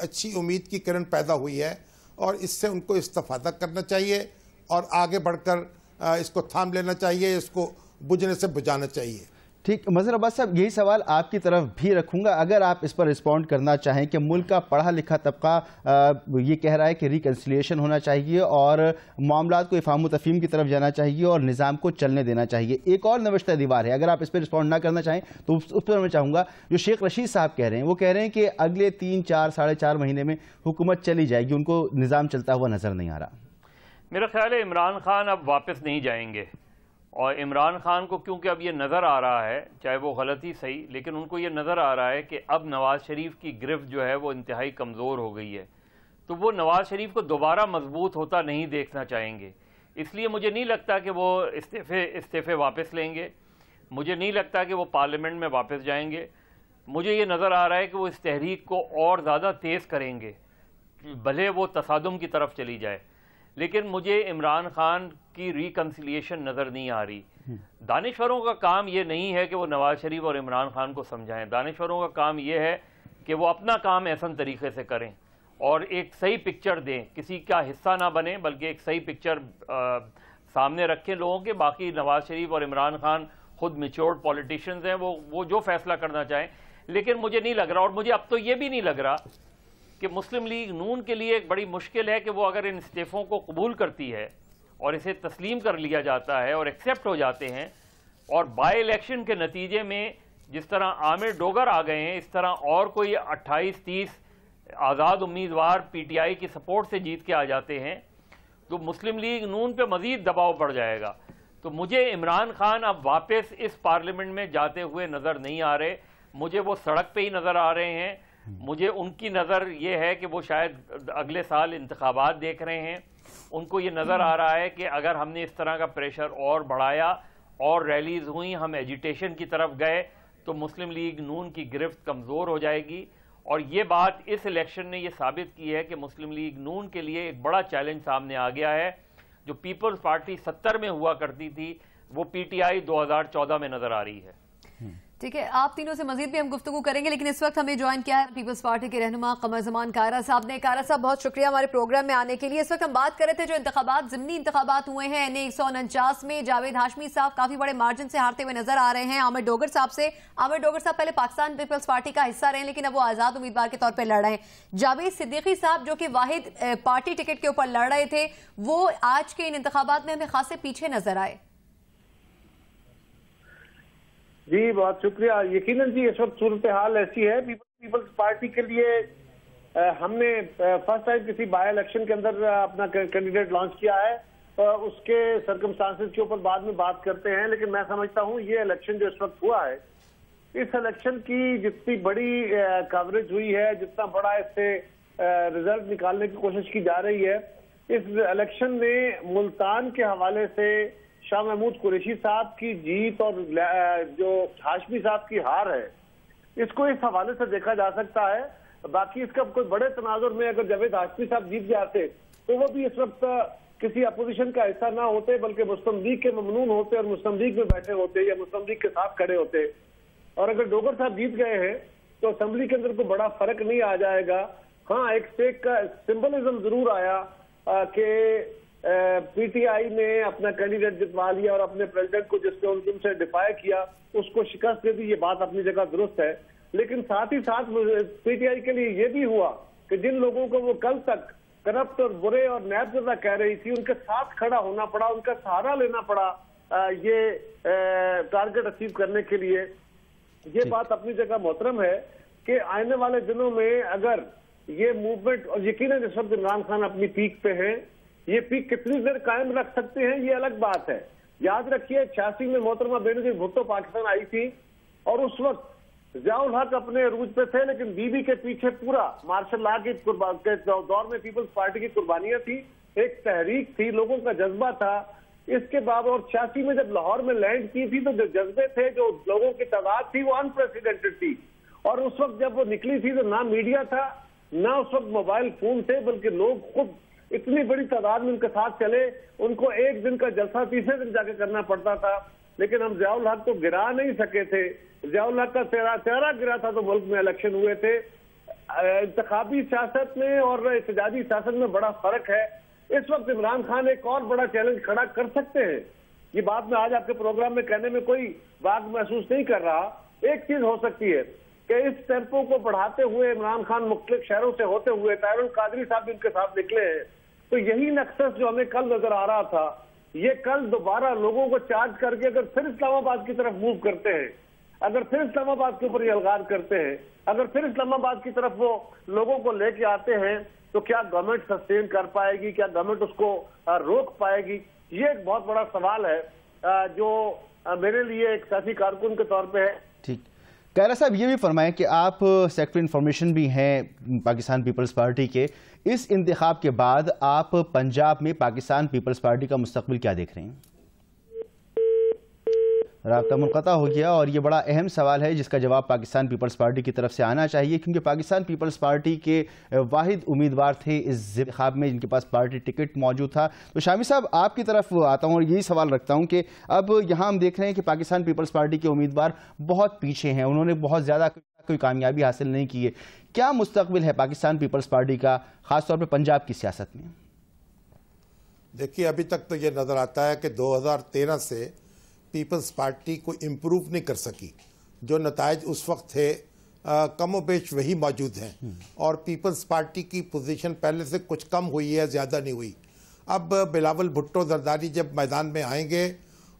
اچھی امید کی کرن پیدا ہوئی ہے، اور اس سے ان کو استفادہ کرنا چاہیے اور آگے بڑھ کر اس کو تھام لینا چاہیے، اس کو بجھنے سے بجھانا چاہیے۔
ٹھیک، مظہر عباس صاحب یہی سوال آپ کی طرف بھی رکھوں گا، اگر آپ اس پر رسپونڈ کرنا چاہیں کہ ملک کا پڑھا لکھا طبقہ یہ کہہ رہا ہے کہ ریکنسیلیشن ہونا چاہیے اور معاملات کو افہام و تفہیم کی طرف جانا چاہیے اور نظام کو چلنے دینا چاہیے۔ ایک اور نوشتہ دیوار ہے، اگر آپ اس پہ رسپونڈ نہ کرنا چاہیں تو اس پر میں چاہوں گا جو شیخ رشید صاحب کہہ رہے ہیں، وہ کہہ رہے ہیں کہ اگلے 3-4 مہینے میں حکومت چلی جائے گی، ان کو نظام چلتا ہوا نظر نہیں آ رہا۔
میرا خیال ہے عمران خان اب واپس نہیں جائیں گے، اور عمران خان کو کیونکہ اب یہ نظر آ رہا ہے، چاہے وہ غلطی صحیح، لیکن ان کو یہ نظر آ رہا ہے کہ اب نواز شریف کی گرفت جو ہے وہ انتہائی کمزور ہو گئی ہے، تو وہ نواز شریف کو دوبارہ مضبوط ہوتا نہیں دیکھنا چاہیں گے۔ اس لیے مجھے نہیں لگتا کہ وہ استعفے واپس لیں گے، مجھے نہیں لگتا کہ وہ پارلیمنٹ میں واپس جائیں گے۔ مجھے یہ نظر آ رہا ہے کہ وہ اس تحریک کو اور زیادہ تیز کریں گے، بھلے وہ تصادم کی طرف چلی جائے، لیکن مجھے عمران خان کی ریکنسیلیشن نظر نہیں آ رہی۔ دانشوروں کا کام یہ نہیں ہے کہ وہ نواز شریف اور عمران خان کو سمجھائیں، دانشوروں کا کام یہ ہے کہ وہ اپنا کام احسن طریقے سے کریں اور ایک صحیح پکچر دیں، کسی کا حصہ نہ بنیں بلکہ ایک صحیح پکچر سامنے رکھیں لوگوں کے۔ باقی نواز شریف اور عمران خان خود میچورڈ پولیٹیشنز ہیں، وہ جو فیصلہ کرنا چاہیں، لیکن مجھے نہیں لگ رہا، اور مجھے اب تو یہ بھی نہیں لگ رہا کہ مسلم لیگ نون کے لیے ایک بڑی مشکل ہے کہ وہ اگر ان استعفوں کو قبول کرتی ہے اور اسے تسلیم کر لیا جاتا ہے اور ایکسیپٹ ہو جاتے ہیں، اور بائی الیکشن کے نتیجے میں جس طرح عامر ڈوگر آ گئے ہیں، اس طرح اور کوئی 28-30 آزاد امیدوار پی ٹی آئی کی سپورٹ سے جیت کے آ جاتے ہیں تو مسلم لیگ نون پہ مزید دباؤ پڑ جائے گا. تو مجھے عمران خان اب واپس اس پارلیمنٹ میں جاتے ہوئے نظر نہیں آ رہے. مجھے وہ سڑک پہ ہی نظر آ رہے ہیں. مجھے ان کی نظر یہ ہے کہ وہ شاید اگلے سال انتخابات دیکھ رہے ہیں. ان کو یہ نظر آ رہا ہے کہ اگر ہم نے اس طرح کا پریشر اور بڑھایا اور ریلیز ہوئیں، ہم ایجیٹیشن کی طرف گئے تو مسلم لیگ نون کی گرفت کمزور ہو جائے گی. اور یہ بات اس الیکشن نے یہ ثابت کی ہے کہ مسلم لیگ نون کے لیے ایک بڑا چیلنج سامنے آ گیا ہے. جو پیپلز پارٹی 70 میں ہوا کرتی تھی وہ پی ٹی آئی 2014 میں نظر آ رہی ہے.
ٹھیک ہے، آپ تینوں سے مزید بھی ہم گفتگو کریں گے، لیکن اس وقت ہمیں جوائن کیا ہے پیپلز پارٹی کے رہنما قمر زمان کائرہ صاحب نے. کائرہ صاحب بہت شکریہ ہمارے پروگرام میں آنے کے لیے. اس وقت ہم بات کر رہے تھے جو انتخابات ضمنی انتخابات ہوئے ہیں NA 149 میں جاوید ہاشمی صاحب کافی بڑے مارجن سے ہارتے ہوئے نظر آ رہے ہیں عامر ڈوگر صاحب سے. عامر ڈوگر صاحب پہلے پاکستان پیپلز پارٹی کا حصہ رہے ہیں لیکن اب وہ آزاد امیدوار کے طور پہ لڑ رہے ہیں. جاوید صدیقی صاحب جو کہ واحد پارٹی ٹکٹ کے اوپر لڑ رہے تھے وہ آج کے ان انتخابات میں ہمیں خاصے پیچھے نظر آئے.
جی بہت شکریہ. یقیناً جی اس وقت صورتحال ایسی ہے پیپلز پارٹی کے لیے ہم نے فرسٹ ٹائم کسی بائی الیکشن کے اندر اپنا کینڈیڈیٹ لانچ کیا ہے. اس کے سرکمسٹانسز کے اوپر بعد میں بات کرتے ہیں، لیکن میں سمجھتا ہوں یہ الیکشن جو اس وقت ہوا ہے، اس الیکشن کی جتنی بڑی کوریج ہوئی ہے، جتنا بڑا اس سے رزلٹ نکالنے کی کوشش کی جا رہی ہے، اس الیکشن میں ملتان کے حوالے سے شاہ محمود قریشی صاحب کی جیت اور جو ہاشمی صاحب کی ہار ہے اس کو اس حوالے سے دیکھا جا سکتا ہے. باقی اس کا کوئی بڑے تناظر میں اگر جاوید ہاشمی صاحب جیت جاتے تو وہ بھی اس وقت کسی اپوزیشن کا حصہ نہ ہوتے بلکہ مسلم لیگ کے ممنون ہوتے اور مسلم لیگ میں بیٹھے ہوتے یا مسلم لیگ کے ساتھ کھڑے ہوتے. اور اگر ڈوگر صاحب جیت گئے ہیں تو اسمبلی کے اندر کوئی بڑا فرق نہیں آ جائے گا. ہاں ایک اسٹیک کا سمبلزم ضرور آیا کہ پی ٹی آئی نے اپنا کینڈیڈیٹ جتوا لیا اور اپنے پریزیڈنٹ کو جس نے ان سے ڈیفائی کیا اس کو شکست دے دی. یہ بات اپنی جگہ درست ہے، لیکن ساتھ ہی ساتھ پی ٹی آئی کے لیے یہ بھی ہوا کہ جن لوگوں کو وہ کل تک کرپٹ اور برے اور نیب زدہ کہہ رہی تھی ان کے ساتھ کھڑا ہونا پڑا، ان کا سہارا لینا پڑا یہ ٹارگٹ اچیو کرنے کے لیے. یہ بات اپنی جگہ محترم ہے کہ آنے والے دنوں میں اگر یہ موومنٹ، اور یقیناً اس وقت عمران خان اپنی پیک پہ ہیں، یہ پیک کتنی دیر قائم رکھ سکتے ہیں یہ الگ بات ہے. یاد رکھیے 86 میں محترمہ بینظیر بھٹو پاکستان آئی تھی اور اس وقت ضیاء الحق اپنے عروج پہ تھے، لیکن بی بی کے پیچھے پورا مارشل لا کے دور میں پیپلز پارٹی کی قربانیاں تھی، ایک تحریک تھی، لوگوں کا جذبہ تھا. اس کے بعد اور 86 میں جب لاہور میں لینڈ کی تھی تو جو جذبے تھے، جو لوگوں کی تعداد تھی وہ انپریسیڈنٹڈ تھی. اور اس وقت جب وہ نکلی تھی تو نہ میڈیا تھا نہ اس وقت موبائل فون تھے، بلکہ لوگ خود اتنی بڑی تعداد میں ان کے ساتھ چلے. ان کو ایک دن کا جلسہ تیسرے دن جا کے کرنا پڑتا تھا، لیکن ہم ضیاء الحق کو گرا نہیں سکے تھے. ضیاء الحق کا چہرہ گرا تھا تو ملک میں الیکشن ہوئے تھے. انتخابی سیاست میں اور احتجاجی سیاست میں بڑا فرق ہے. اس وقت عمران خان ایک اور بڑا چیلنج کھڑا کر سکتے ہیں. یہ بات میں آج آپ کے پروگرام میں کہنے میں کوئی باغ محسوس نہیں کر رہا. ایک چیز ہو سکتی ہے کہ اس ٹیمپو کو بڑھاتے ہوئے عمران خان مختلف شہروں سے ہوتے ہوئے طاہر القادری صاحب ان کے ساتھ نکلے ہیں، تو یہی نقص جو ہمیں کل نظر آ رہا تھا یہ کل دوبارہ لوگوں کو چارج کر کے اگر پھر اسلام آباد کی طرف موو کرتے ہیں، اگر پھر اسلام آباد کے اوپر یہ الغار کرتے ہیں، اگر پھر اسلام آباد کی طرف وہ لوگوں کو لے کے آتے ہیں تو کیا گورنمنٹ سسٹین کر پائے گی؟ کیا گورنمنٹ اس کو روک پائے گی؟ یہ ایک بہت بڑا سوال ہے جو میرے لیے ایک سیاسی کارکن کے طور پہ ہے.
ٹھیک، کائرہ صاحب یہ بھی فرمائیں کہ آپ سیکرٹری انفارمیشن بھی ہیں پاکستان پیپلز پارٹی کے. اس انتخاب کے بعد آپ پنجاب میں پاکستان پیپلز پارٹی کا مستقبل کیا دیکھ رہے ہیں؟ رابطہ منقطع ہو گیا اور یہ بڑا اہم سوال ہے جس کا جواب پاکستان پیپلز پارٹی کی طرف سے آنا چاہیے، کیونکہ پاکستان پیپلز پارٹی کے واحد امیدوار تھے اس انتخاب میں جن کے پاس پارٹی ٹکٹ موجود تھا. تو شامی صاحب آپ کی طرف آتا ہوں اور یہی سوال رکھتا ہوں کہ اب یہاں ہم دیکھ رہے ہیں کہ پاکستان پیپلز پارٹی کے امیدوار بہت پیچھے ہیں، انہوں نے بہت زیادہ کوئی کامیابی حاصل نہیں کی ہے. کیا مستقبل ہے پاکستان پیپلز پارٹی کا خاص طور پہ پنجاب کی سیاست میں؟
دیکھیے ابھی تک تو یہ نظر آتا ہے کہ 2013 سے پیپلز پارٹی کو امپروو نہیں کر سکی. جو نتائج اس وقت تھے کم و بیش وہی موجود ہیں، اور پیپلز پارٹی کی پوزیشن پہلے سے کچھ کم ہوئی ہے، زیادہ نہیں ہوئی. اب بلاول بھٹو زرداری جب میدان میں آئیں گے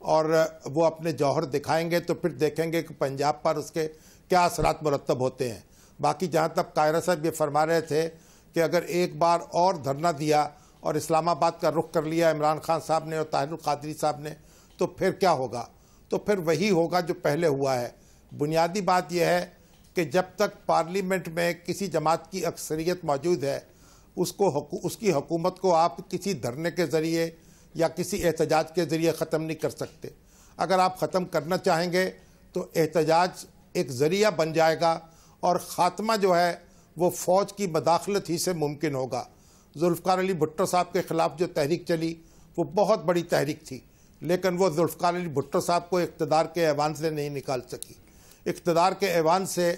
اور وہ اپنے جوہر دکھائیں گے تو پھر دیکھیں گے کہ پنجاب پر اس کے کیا اثرات مرتب ہوتے ہیں۔ باقی جہاں تک قاہرہ صاحب یہ فرما رہے تھے کہ اگر ایک بار اور دھرنا دیا اور اسلام آباد کا رخ کر لیا عمران خان صاحب نے اور طاہر القادری صاحب نے تو پھر کیا ہوگا؟ تو پھر وہی ہوگا جو پہلے ہوا ہے۔ بنیادی بات یہ ہے کہ جب تک پارلیمنٹ میں کسی جماعت کی اکثریت موجود ہے اس کی حکومت کو آپ کسی دھرنے کے ذریعے یا کسی احتجاج کے ذریعے ختم نہیں کر سکتے۔ اگر آپ ختم کرنا چاہیں گے تو احتجاج ایک ذریعہ بن جائے گا اور خاتمہ جو ہے وہ فوج کی مداخلت ہی سے ممکن ہوگا۔ ذوالفقار علی بھٹو صاحب کے خلاف جو تحریک چلی وہ بہت بڑی تحریک تھی، لیکن وہ ذوالفقار علی بھٹو صاحب کو اقتدار کے ایوان سے نہیں نکال سکی۔ اقتدار کے ایوان سے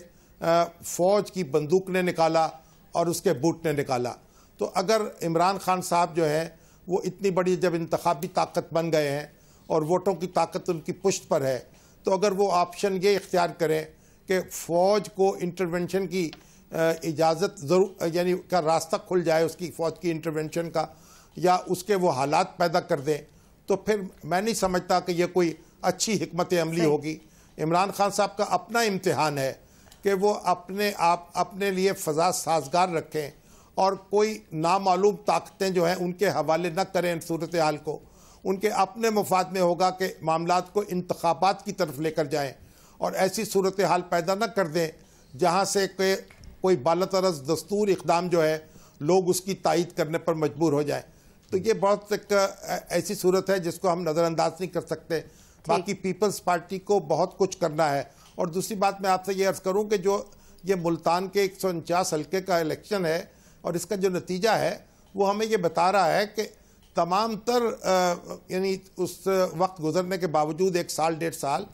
فوج کی بندوق نے نکالا اور اس کے بوٹ نے نکالا۔ تو اگر عمران خان صاحب جو ہیں وہ اتنی بڑی جب انتخابی طاقت بن گئے ہیں اور ووٹوں کی طاقت ان کی پشت پر ہے، تو اگر وہ آپشن یہ اختیار کریں کہ فوج کو انٹرونشن کی اجازت یعنی کا راستہ کھل جائے اس کی فوج کی انٹرونشن کا، یا اس کے وہ حالات پیدا کر دیں، تو پھر میں نہیں سمجھتا کہ یہ کوئی اچھی حکمت عملی ہوگی۔ عمران خان صاحب کا اپنا امتحان ہے کہ وہ اپنے لیے فضا سازگار رکھیں اور کوئی نامعلوم طاقتیں جو ہیں ان کے حوالے نہ کریں ان صورتحال کو۔ ان کے اپنے مفاد میں ہوگا کہ معاملات کو انتخابات کی طرف لے کر جائیں اور ایسی صورتحال پیدا نہ کر دیں جہاں سے کہ کوئی بالاترس دستور اقدام جو ہے لوگ اس کی تائید کرنے پر مجبور ہو جائیں۔ تو یہ بہت ایک ایسی صورت ہے جس کو ہم نظر انداز نہیں کر سکتے۔ باقی پیپلز پارٹی کو بہت کچھ کرنا ہے۔ اور دوسری بات میں آپ سے یہ عرض کروں کہ جو یہ ملتان کے 149 حلقے کا الیکشن ہے اور اس کا جو نتیجہ ہے وہ ہمیں یہ بتا رہا ہے کہ تمام تر یعنی اس وقت گزرنے کے باوجود 1 سال 1.5 سال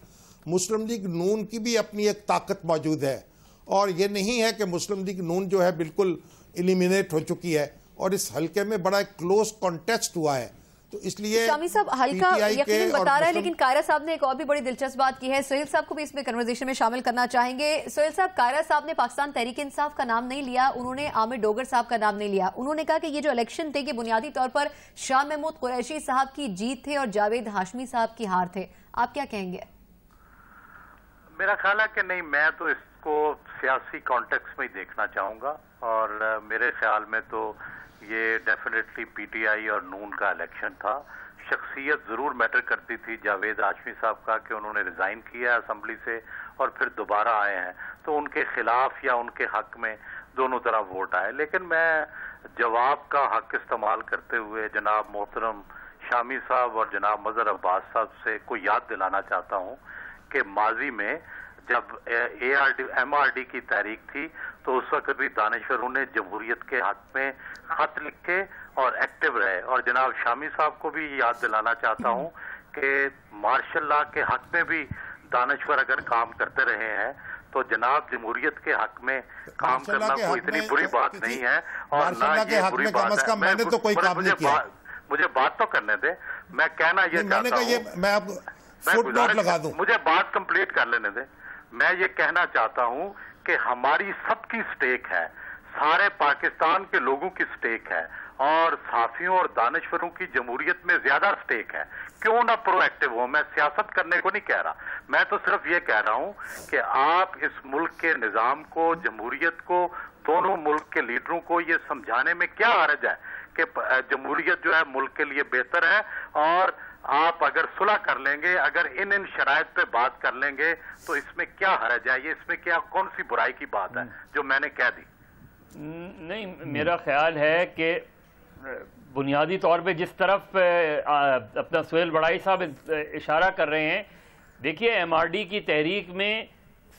مسلم لیگ نون کی بھی اپنی ایک طاقت موجود ہے، اور یہ نہیں ہے کہ مسلم لیگ نون جو ہے بالکل ایلیمینیٹ ہو چکی ہے، اور اس حلقے میں بڑا ایک کلوز کانٹیسٹ ہوا ہے۔ تو اس لیے
شامی صاحب حلقہ یقیناً بتا رہا ہے، لیکن قاہرہ صاحب نے ایک اور بھی بڑی دلچسپ بات کی ہے۔ سہیل صاحب کو بھی اس میں کنورزیشن میں شامل کرنا چاہیں گے۔ سہیل صاحب، قاہرہ صاحب نے پاکستان تحریک انصاف کا نام نہیں لیا، انہوں نے عامر ڈوگر صاحب کا نام نہیں لیا۔ انہوں نے کہا کہ یہ جو الیکشن تھے یہ بنیادی طور پر شاہ محمود قریشی صاحب کی جیت تھے اور جاوید ہاشمی صاحب کی ہار تھے۔ آپ کیا کہیں گے؟
میرا خیال ہے کہ نہیں، میں تو اس کو سیاسی کانٹیکس میں ہی دیکھنا چاہوں گا، اور میرے خیال میں تو یہ ڈیفینیٹلی پی ٹی آئی اور نون کا الیکشن تھا۔ شخصیت ضرور میٹر کرتی تھی جاوید ہاشمی صاحب کا کہ انہوں نے ریزائن کیا اسمبلی سے اور پھر دوبارہ آئے ہیں، تو ان کے خلاف یا ان کے حق میں دونوں طرح ووٹ آئے۔ لیکن میں جواب کا حق استعمال کرتے ہوئے جناب محترم شامی صاحب اور جناب مظہر عباس صاحب سے کوئی یاد دلانا چاہتا ہوں کہ ماضی میں جب ایم آر ڈی کی تحریک تھی تو اس وقت بھی دانشوروں نے جمہوریت کے حق میں خط لکھے اور ایکٹیو رہے، اور جناب شامی صاحب کو بھی یاد دلانا چاہتا ہوں کہ مارشل لا کے حق میں بھی دانشور اگر کام کرتے رہے ہیں تو جناب جمہوریت کے حق میں کام کرنا کوئی اتنی بری بات نہیں ہے، اور نہ یہ بری بات ہے۔ مجھے بات تو کرنے دے، میں کہنا یہ چاہتا ہوں، مجھے بات کمپلیٹ کر لینے دے۔ میں یہ کہنا چاہتا ہوں کہ ہماری سب کی سٹیک ہے، سارے پاکستان کے لوگوں کی سٹیک ہے، اور صحافیوں اور دانشوروں کی جمہوریت میں زیادہ سٹیک ہے۔ کیوں نہ پرو ایکٹیو ہو؟ میں سیاست کرنے کو نہیں کہہ رہا، میں تو صرف یہ کہہ رہا ہوں کہ آپ اس ملک کے نظام کو، جمہوریت کو، دونوں ملک کے لیڈروں کو یہ سمجھانے میں کیا حرج ہے کہ جمہوریت جو ہے ملک کے لیے بہتر ہے، اور آپ اگر صلح کر لیں گے، اگر ان شرائط پہ بات کر لیں گے تو اس میں کیا حرج ہے؟ یہ اس میں کیا کون سی برائی کی بات ہے جو میں نے کہہ دی؟
نہیں، میرا خیال ہے کہ بنیادی طور پہ جس طرف اپنا سہیل بڑائی صاحب اشارہ کر رہے ہیں، دیکھیے ایم آر ڈی کی تحریک میں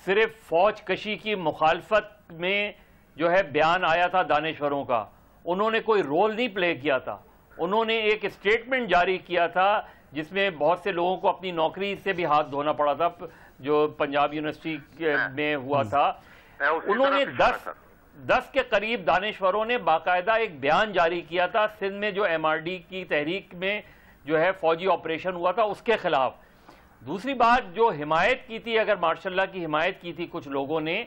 صرف فوج کشی کی مخالفت میں جو ہے بیان آیا تھا دانشوروں کا، انہوں نے کوئی رول نہیں پلے کیا تھا۔ انہوں نے ایک اسٹیٹمنٹ جاری کیا تھا جس میں بہت سے لوگوں کو اپنی نوکری سے بھی ہاتھ دھونا پڑا تھا، جو پنجاب یونیورسٹی میں ہوا تھا۔ انہوں نے 10 کے قریب دانشوروں نے باقاعدہ ایک بیان جاری کیا تھا سندھ میں جو ایم آر ڈی کی تحریک میں جو ہے فوجی آپریشن ہوا تھا اس کے خلاف۔ دوسری بات، جو حمایت کی تھی، اگر مارشاء اللہ کی حمایت کی تھی کچھ لوگوں نے،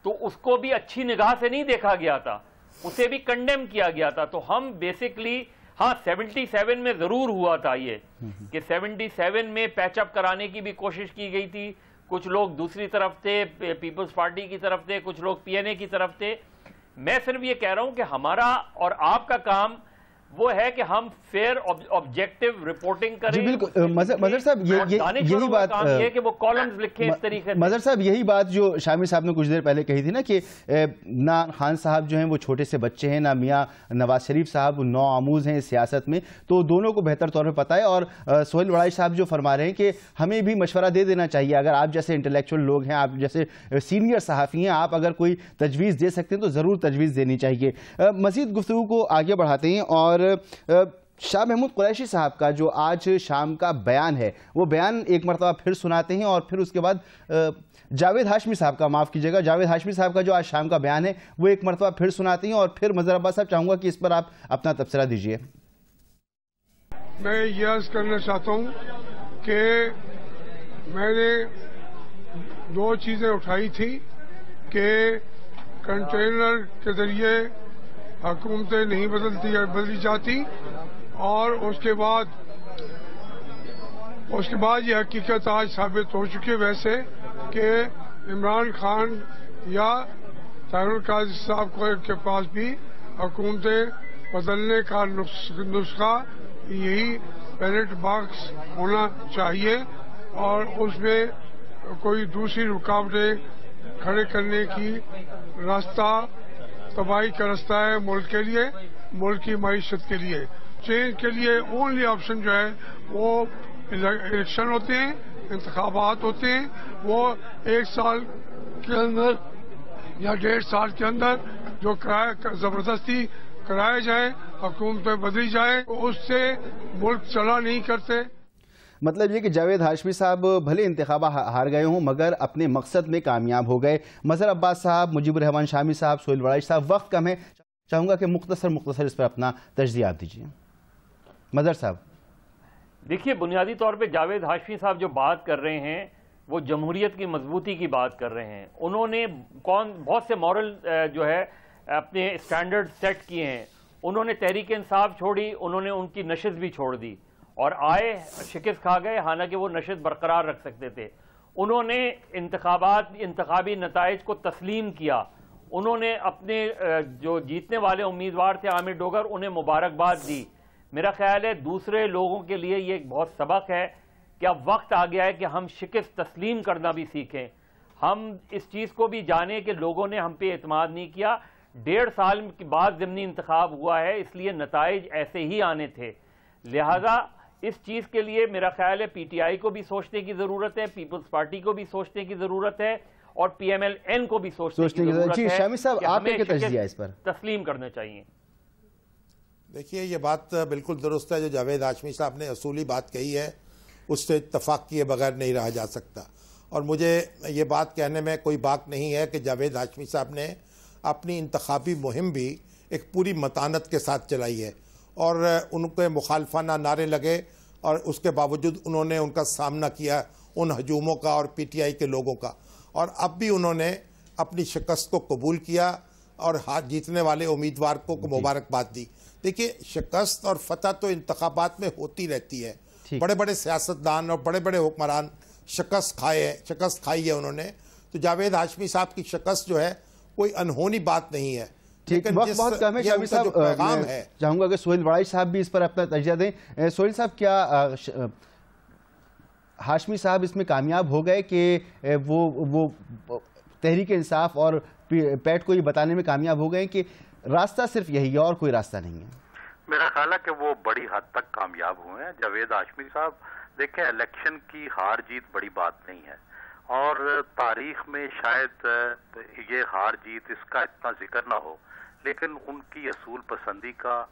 تو اس کو بھی اچھی نگاہ سے نہیں دیکھا گیا تھا، اسے بھی کنڈیم کیا گیا تھا۔ تو ہم بیسکلی ہاں 77 میں ضرور ہوا تھا یہ کہ 77 میں پیچ اپ کرانے کی بھی کوشش کی گئی تھی. کچھ لوگ دوسری طرف تھے, پیپلز پارٹی کی طرف تھے, کچھ لوگ پی این اے کی طرف تھے. میں صرف یہ کہہ رہا ہوں کہ ہمارا اور آپ کا کام وہ ہے کہ ہم فیئر آبجیکٹیو رپورٹنگ کریں.
جی بالکل مظہر صاحب, یہی بات
یہ کہ وہ کالمز لکھیں اس طریقے سے.
مظہر صاحب یہی بات جو شامی صاحب نے کچھ دیر پہلے کہی تھی نا کہ نہ خان صاحب جو ہیں وہ چھوٹے سے بچے ہیں, نہ میاں نواز شریف صاحب نو آموز ہیں سیاست میں, تو دونوں کو بہتر طور پہ پتہ ہے. اور سہیل وڑائی صاحب جو فرما رہے ہیں کہ ہمیں بھی مشورہ دے دینا چاہیے, اگر آپ جیسے انٹلیکچوئل لوگ ہیں, آپ جیسے سینئر صحافی ہیں, آپ اگر کوئی تجویز دے سکتے ہیں تو ضرور تجویز دینی چاہیے. مزید گفتگو کو آگے بڑھاتے ہیں اور شاہ محمود قریشی صاحب کا جو آج شام کا بیان ہے وہ بیان ایک مرتبہ پھر سناتے ہیں, اور پھر اس کے بعد جاوید ہاشمی صاحب کا, معاف کیجیے گا, جاوید ہاشمی صاحب کا جو آج شام کا بیان ہے وہ ایک مرتبہ پھر سناتے ہیں, اور پھر مظہر عباس صاحب چاہوں گا کہ اس پر آپ اپنا تبصرہ دیجیے.
میں یہ عرض کرنا چاہتا ہوں کہ میں نے دو چیزیں اٹھائی تھی کہ کنٹینر کے ذریعے حکومتیں نہیں بدلی جاتی, اور اس کے بعد یہ حقیقت آج ثابت ہو چکی ویسے کہ عمران خان یا طاہر القادری صاحب کے پاس بھی حکومتیں بدلنے کا نسخہ یہی بیلٹ باکس ہونا چاہیے, اور اس میں کوئی دوسری رکاوٹیں کھڑے کرنے کی راستہ تباہی کا راستہ ہے ملک کے لیے, ملک کی معیشت کے لیے. چینج کے لیے اونلی آپشن جو ہے وہ الیکشن ہوتے ہیں, انتخابات ہوتے ہیں, وہ 1 سال کے اندر یا 1.5 سال کے اندر جو زبردستی کرائے جائے, حکومتیں بدلی جائے, اس سے ملک چلا نہیں کرتے.
مطلب یہ کہ جاوید ہاشمی صاحب بھلے انتخابات ہار گئے ہوں مگر اپنے مقصد میں کامیاب ہو گئے. مظہر عباس صاحب, مجیب الرحمان شامی صاحب, سہیل وڑائی صاحب, وقت کم ہے, چاہوں گا کہ مختصر اس پر اپنا تجزیہ آپ دیجیے. مظہر صاحب
دیکھیے, بنیادی طور پہ جاوید ہاشمی صاحب جو بات کر رہے ہیں وہ جمہوریت کی مضبوطی کی بات کر رہے ہیں. انہوں نے بہت سے مورل جو ہے اپنے اسٹینڈرڈ سیٹ کیے ہیں. انہوں نے تحریک انصاف چھوڑی, انہوں نے ان کی نشست بھی چھوڑ دی, اور آئے شکست کھا گئے, حالانکہ وہ نشست برقرار رکھ سکتے تھے. انہوں نے انتخابی نتائج کو تسلیم کیا. انہوں نے اپنے جو جیتنے والے امیدوار تھے عامر ڈوگر, انہیں مبارکباد دی. میرا خیال ہے دوسرے لوگوں کے لیے یہ ایک بہت سبق ہے کہ اب وقت آ گیا ہے کہ ہم شکست تسلیم کرنا بھی سیکھیں. ہم اس چیز کو بھی جانیں کہ لوگوں نے ہم پہ اعتماد نہیں کیا. 1.5 سال کے بعد ضمنی انتخاب ہوا ہے, اس لیے نتائج ایسے ہی آنے تھے. لہذا اس چیز کے لیے میرا خیال ہے پی ٹی آئی کو بھی سوچنے کی ضرورت ہے, پیپلز پارٹی کو بھی سوچنے کی ضرورت ہے, اور پی ایم ایل این کو بھی سوچنے کی ضرورت ہے.
شامی صاحب آپ کے تجزیہ اس پر
تسلیم کرنا چاہیے.
دیکھیے, یہ بات بالکل درست ہے جو جاوید ہاشمی صاحب نے اصولی بات کہی ہے, اس سے اتفاق کیے بغیر نہیں رہا جا سکتا. اور مجھے یہ بات کہنے میں کوئی بات نہیں ہے کہ جاوید ہاشمی صاحب نے اپنی انتخابی مہم بھی ایک پوری متانت کے ساتھ چلائی ہے, اور ان کے مخالفانہ نعرے لگے, اور اس کے باوجود انہوں نے ان کا سامنا کیا ان ہجوموں کا اور پی ٹی آئی کے لوگوں کا, اور اب بھی انہوں نے اپنی شکست کو قبول کیا اور جیتنے والے امیدوار کو مبارکباد دی. دیکھیے, شکست اور فتح تو انتخابات میں ہوتی رہتی ہے. بڑے بڑے سیاستدان اور بڑے بڑے حکمران شکست کھائی ہے انہوں نے. تو جاوید ہاشمی صاحب کی شکست جو ہے کوئی انہونی بات نہیں ہے.
وقت بہت کم ہے شامی صاحب, میں چاہوں گا کہ سہیل وڑائی صاحب بھی اس پر اپنا تجزیہ دیں. سہیل صاحب, کیا ہاشمی صاحب اس میں کامیاب ہو گئے کہ وہ تحریک انصاف اور پیٹ کو یہ بتانے میں کامیاب ہو گئے کہ راستہ صرف یہی ہے اور کوئی راستہ نہیں ہے؟
میرا خیال ہے کہ وہ بڑی حد تک کامیاب ہوئے ہیں. جاوید ہاشمی صاحب, دیکھیں, الیکشن کی ہار جیت بڑی بات نہیں ہے, اور تاریخ میں شاید یہ ہار جیت اس کا اتنا ذکر نہ ہو, لیکن ان کی اصول پسندی کا,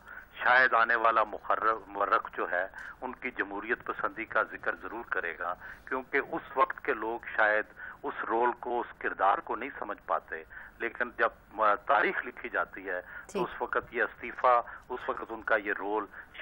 شاید آنے والا مورخ جو ہے ان کی جمہوریت پسندی کا ذکر ضرور کرے گا, کیونکہ اس وقت کے لوگ شاید اس رول کو, اس کردار کو نہیں سمجھ پاتے. لیکن جب تاریخ لکھی جاتی ہے تو اس وقت یہ استعفیٰ, اس وقت ان کا یہ رول